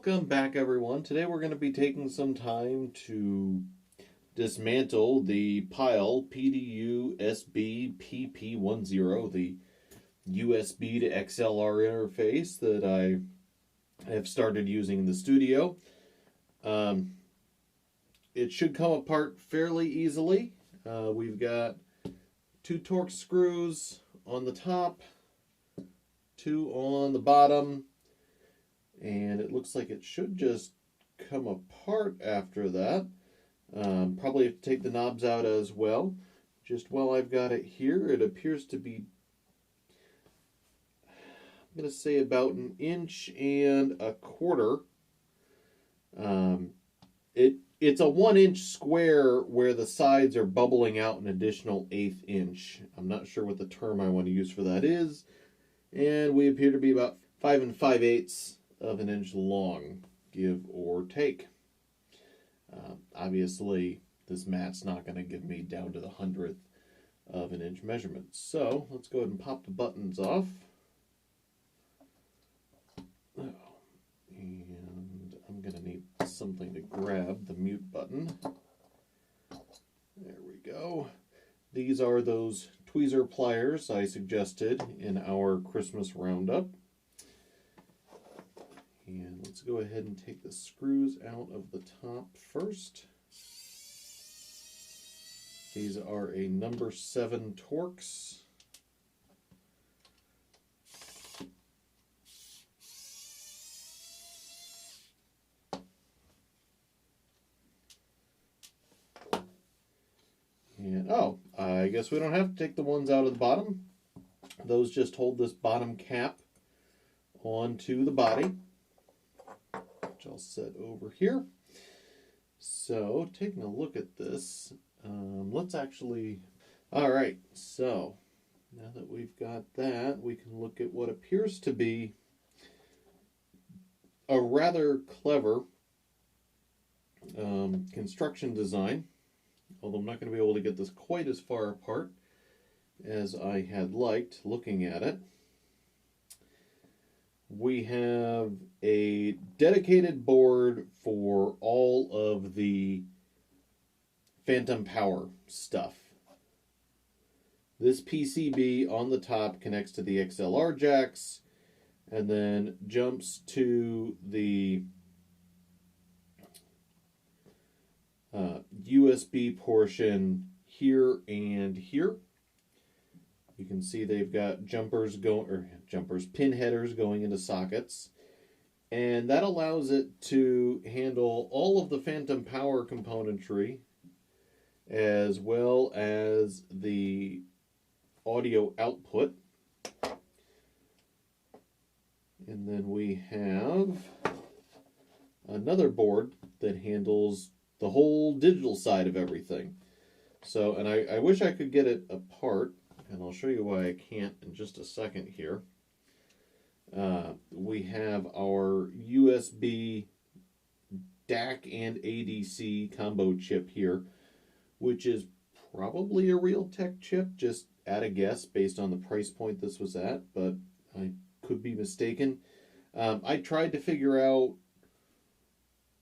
Welcome back, everyone. Today we're going to be taking some time to dismantle the Pyle PDU-SB-PP10, the USB to XLR interface that I have started using in the studio. It should come apart fairly easily. We've got 2 Torx screws on the top, 2 on the bottom, and it looks like it should just come apart after that. Probably have to take the knobs out as well. Just while I've got it here, it appears to be, I'm going to say, about 1.25 inches. It's a 1-inch square where the sides are bubbling out an additional 1/8 inch. I'm not sure what the term I want to use for that is. And we appear to be about 5 5/8 of an inch long, give or take. Obviously, this mat's not going to give me down to the 100th of an inch measurement. So let's go ahead and pop the buttons off. Oh, and I'm going to need something to grab the mute button. There we go. These are those tweezer pliers I suggested in our Christmas roundup. And let's go ahead and take the screws out of the top first. These are a number 7 Torx. And I guess we don't have to take the ones out of the bottom. Those just hold this bottom cap onto the body, which I'll set over here. So, taking a look at this, let's actually... Alright, so now that we've got that, we can look at what appears to be a rather clever construction design, although I'm not going to be able to get this quite as far apart as I had liked looking at it. We have a dedicated board for all of the phantom power stuff. This PCB on the top connects to the XLR jacks and then jumps to the USB portion here and here. You can see they've got pin headers going into sockets, and that allows it to handle all of the phantom power componentry as well as the audio output. And then we have another board that handles the whole digital side of everything. So, and I wish I could get it apart, and I'll show you why I can't in just a second here. We have our USB DAC and ADC combo chip here, which is probably a Realtek chip, just at a guess based on the price point this was at, but I could be mistaken. I tried to figure out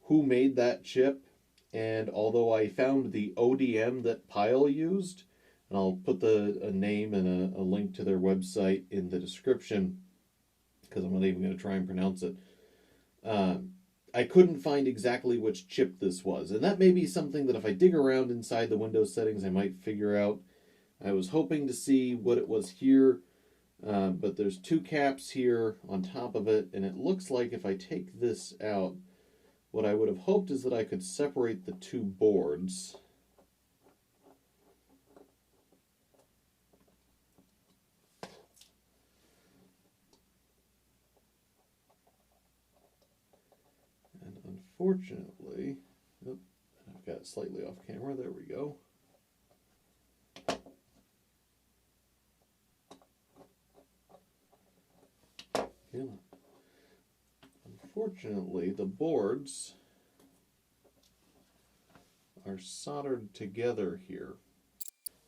who made that chip, and although I found the ODM that Pyle used, and I'll put a name and a link to their website in the description, because I'm not even going to try and pronounce it, I couldn't find exactly which chip this was. And that may be something that if I dig around inside the Windows settings, I might figure out. I was hoping to see what it was here, but there's 2 caps here on top of it, and it looks like if I take this out, what I would have hoped is that I could separate the 2 boards. And unfortunately, I've got it slightly off camera. There we go. Yeah. Unfortunately, the boards are soldered together here.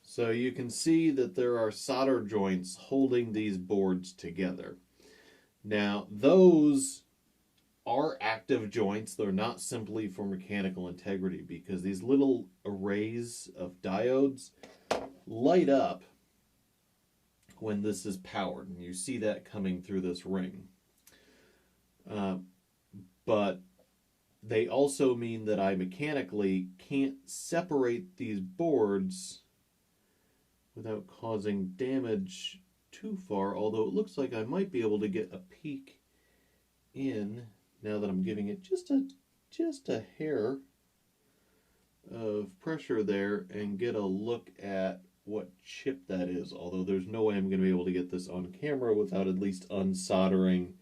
So you can see that there are solder joints holding these boards together. Now, those are active joints. They're not simply for mechanical integrity, because these little arrays of diodes light up when this is powered, and you see that coming through this ring. But they also mean that I mechanically can't separate these boards without causing damage too far, although it looks like I might be able to get a peek in now that I'm giving it just a hair of pressure there and get a look at what chip that is, although there's no way I'm going to be able to get this on camera without at least unsoldering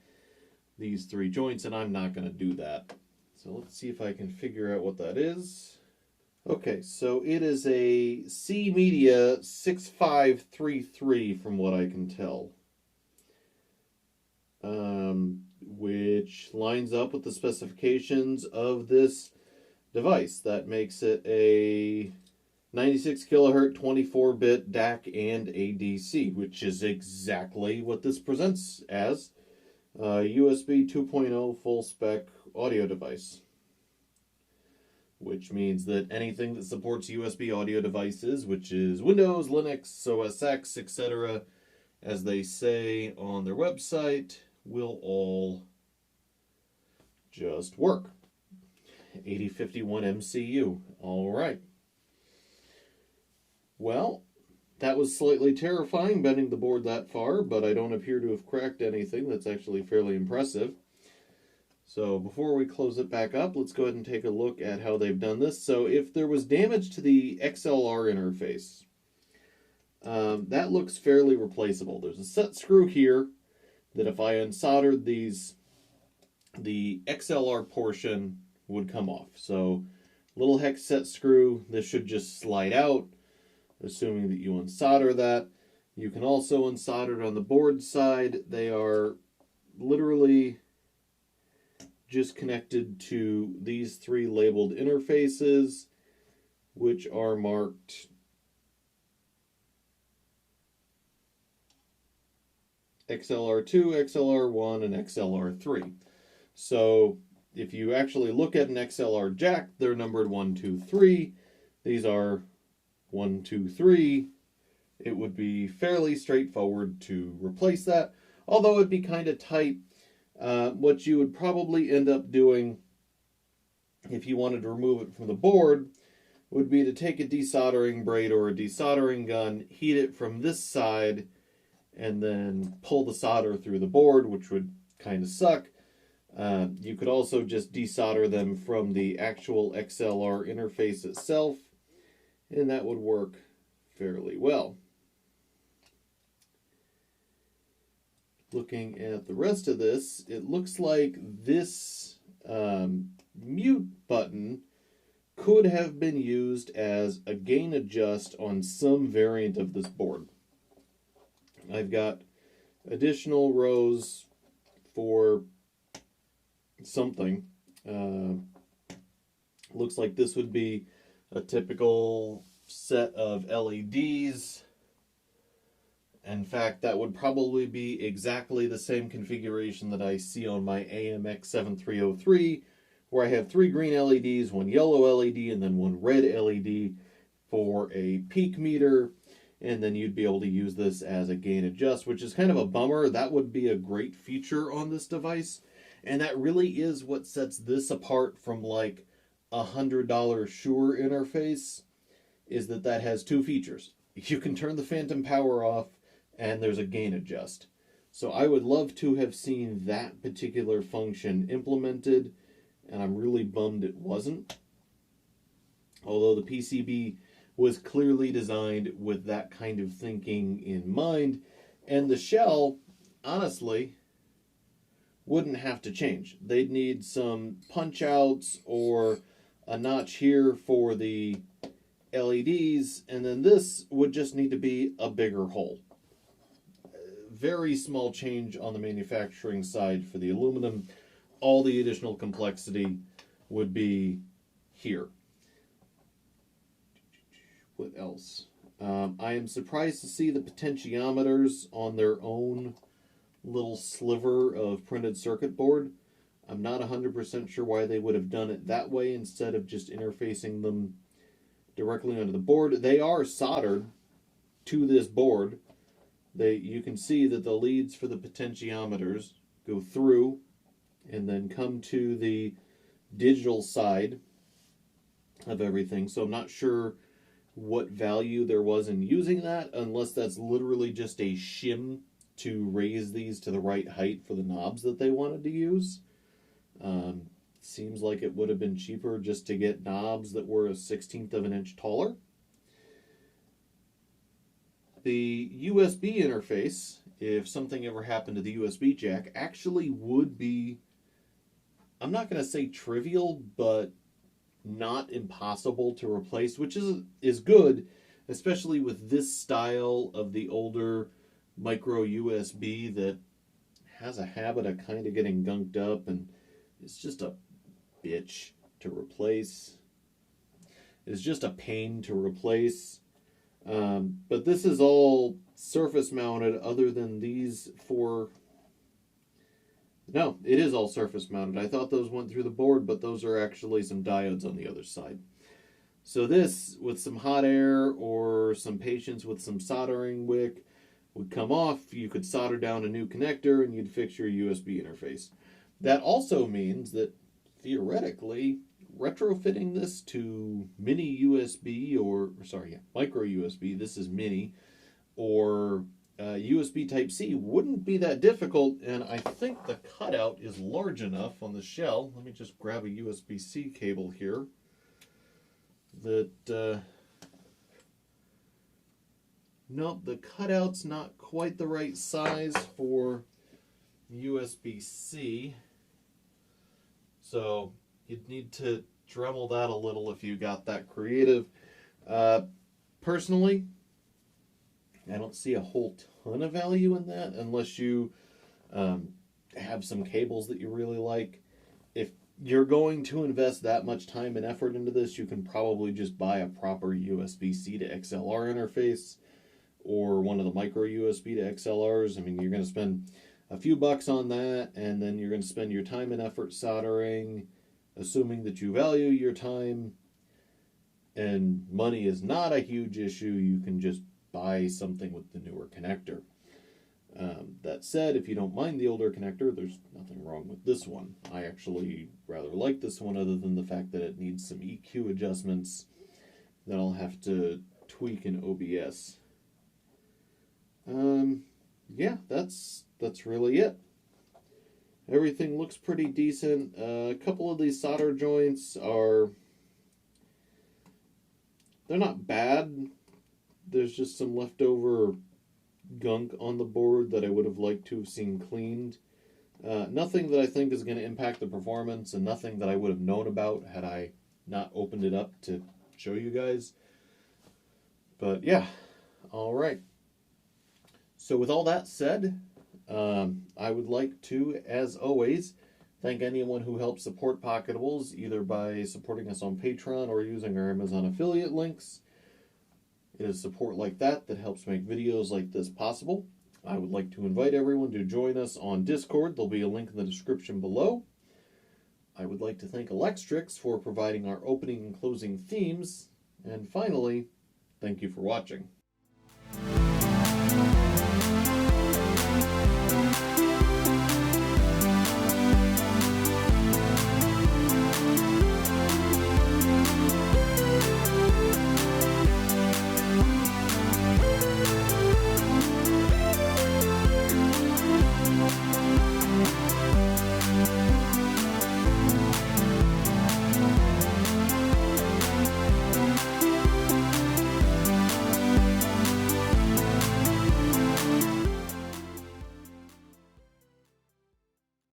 these three joints, and I'm not going to do that. So let's see if I can figure out what that is. Okay, so it is a C Media 6533 from what I can tell, which lines up with the specifications of this device. That makes it a 96 kilohertz 24-bit DAC and ADC, which is exactly what this presents as. USB 2.0 full spec audio device, which means that anything that supports USB audio devices, which is Windows, Linux, OS X, etc., as they say on their website, will all just work. 8051 MCU. All right. Well, that was slightly terrifying, bending the board that far, but I don't appear to have cracked anything. That's actually fairly impressive. So before we close it back up, let's go ahead and take a look at how they've done this. So if there was damage to the XLR interface, that looks fairly replaceable. There's a set screw here that if I unsoldered these, the XLR portion would come off. So little hex set screw, this should just slide out, assuming that you unsolder that. You can also unsolder it on the board side. They are literally just connected to these three labeled interfaces, which are marked XLR2, XLR1, and XLR3. So if you actually look at an XLR jack, they're numbered 1, 2, 3. These are 1, 2, 3. It would be fairly straightforward to replace that, although it'd be kind of tight. What you would probably end up doing if you wanted to remove it from the board would be to take a desoldering braid or a desoldering gun, heat it from this side, and then pull the solder through the board, which would kind of suck. You could also just desolder them from the actual XLR interface itself, and that would work fairly well. Looking at the rest of this, it looks like this mute button could have been used as a gain adjust on some variant of this board. I've got additional rows for something. Looks like this would be a typical set of LEDs. In fact, that would probably be exactly the same configuration that I see on my AMX7303, where I have 3 green LEDs, 1 yellow LED, and then 1 red LED for a peak meter. And then you'd be able to use this as a gain adjust, which is kind of a bummer. That would be a great feature on this device. And that really is what sets this apart from like a $100 Shure interface, is that that has 2 features. You can turn the phantom power off, and there's a gain adjust. So I would love to have seen that particular function implemented, and I'm really bummed it wasn't. Although the PCB was clearly designed with that kind of thinking in mind, and the shell, honestly, wouldn't have to change. They'd need some punch outs or a notch here for the LEDs, and then this would just need to be a bigger hole. Very small change on the manufacturing side for the aluminum. All the additional complexity would be here. What else? I am surprised to see the potentiometers on their own little sliver of printed circuit board. I'm not 100% sure why they would have done it that way instead of just interfacing them directly onto the board. They are soldered to this board. You can see that the leads for the potentiometers go through and then come to the digital side of everything. So I'm not sure what value there was in using that, unless that's literally just a shim to raise these to the right height for the knobs that they wanted to use. Seems like it would have been cheaper just to get knobs that were a 1/16 of an inch taller. The USB interface, if something ever happened to the USB jack, actually would be, I'm not going to say trivial, but not impossible to replace, which is good, especially with this style of the older micro USB that has a habit of kind of getting gunked up, and it's just a bitch to replace. It's just a pain to replace. But this is all surface mounted other than these four. No, it is all surface mounted. I thought those went through the board, but those are actually some diodes on the other side. So this, with some hot air or some patience with some soldering wick, would come off. You could solder down a new connector and you'd fix your USB interface. That also means that theoretically, retrofitting this to mini USB micro USB, this is mini, or USB Type-C wouldn't be that difficult, and I think the cutout is large enough on the shell. Let me just grab a USB-C cable here. Nope, the cutout's not quite the right size for USB-C, so you'd need to Dremel that a little if you got that creative. Personally, I don't see a whole ton of value in that unless you have some cables that you really like. If you're going to invest that much time and effort into this, you can probably just buy a proper USB-C to XLR interface or one of the micro USB to XLRs. I mean, you're going to spend a few bucks on that, and then you're going to spend your time and effort soldering, assuming that you value your time, and money is not a huge issue. You can just buy something with the newer connector. That said, if you don't mind the older connector, there's nothing wrong with this one. I actually rather like this one, other than the fact that it needs some EQ adjustments that I'll have to tweak in OBS. Yeah, that's really it. Everything looks pretty decent. A couple of these solder joints they're not bad. There's just some leftover gunk on the board that I would have liked to have seen cleaned. Nothing that I think is going to impact the performance, and nothing that I would have known about had I not opened it up to show you guys. But yeah, all right. So with all that said, I would like to, as always, thank anyone who helps support Pocketables, either by supporting us on Patreon or using our Amazon affiliate links. It is support like that that helps make videos like this possible. I would like to invite everyone to join us on Discord. There'll be a link in the description below. I would like to thank Electrix for providing our opening and closing themes. And finally, thank you for watching.